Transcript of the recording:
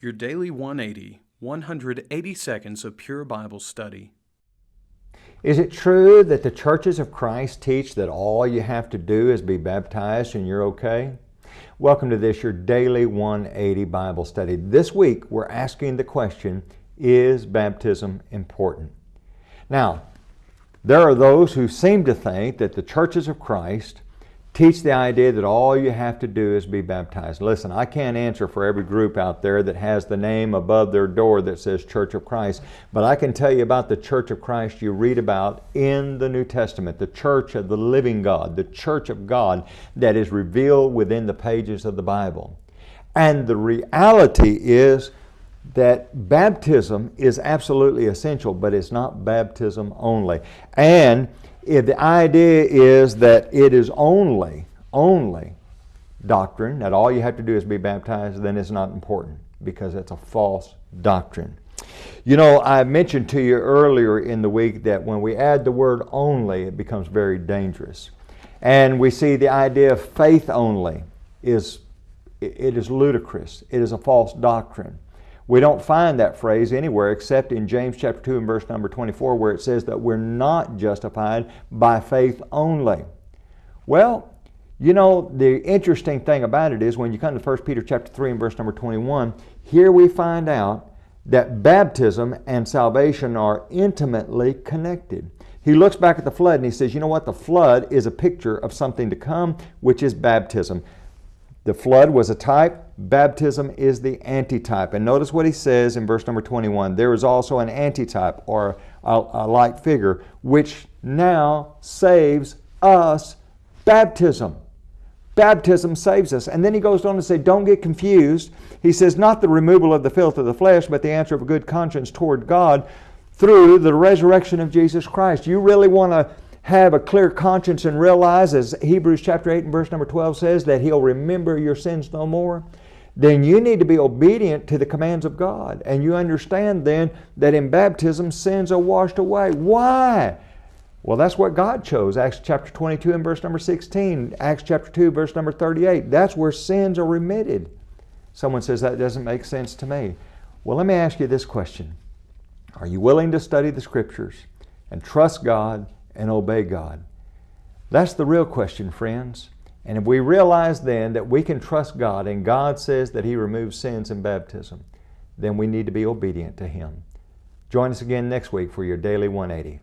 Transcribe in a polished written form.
Your Daily 180, 180 seconds of pure Bible study. Is it true that the churches of Christ teach that all you have to do is be baptized and you're okay? Welcome to this, your Daily 180 Bible study. This week, we're asking the question, is baptism important? Now, there are those who seem to think that the churches of Christ teach the idea that all you have to do is be baptized. Listen, I can't answer for every group out there that has the name above their door that says Church of Christ, but I can tell you about the Church of Christ you read about in the New Testament, the Church of the living God, the Church of God that is revealed within the pages of the Bible. And the reality is that baptism is absolutely essential, but it's not baptism only. And if the idea is that it is only doctrine, that all you have to do is be baptized, then it's not important because it's a false doctrine. You know, I mentioned to you earlier in the week that when we add the word only, it becomes very dangerous. And we see the idea of faith only is ludicrous. It is a false doctrine. We don't find that phrase anywhere except in James chapter 2 and verse number 24 where it says that we're not justified by faith only. Well, you know, the interesting thing about it is when you come to 1 Peter chapter 3 and verse number 21, here we find out that baptism and salvation are intimately connected. He looks back at the flood and he says, you know what? The flood is a picture of something to come, which is baptism. The flood was a type. Baptism is the antitype. And notice what he says in verse number 21. There is also an antitype or a like figure which now saves us, baptism. Baptism saves us. And then he goes on to say, don't get confused. He says, not the removal of the filth of the flesh, but the answer of a good conscience toward God through the resurrection of Jesus Christ. You really want to have a clear conscience and realize, as Hebrews chapter 8 and verse number 12 says, that He'll remember your sins no more, then you need to be obedient to the commands of God. And you understand then that in baptism, sins are washed away. Why? Well, that's what God chose. Acts chapter 22 and verse number 16. Acts chapter 2 verse number 38. That's where sins are remitted. Someone says that doesn't make sense to me. Well, let me ask you this question. Are you willing to study the Scriptures and trust God and obey God? That's the real question, friends. And if we realize then that we can trust God and God says that He removes sins in baptism, then we need to be obedient to Him. Join us again next week for your Daily 180.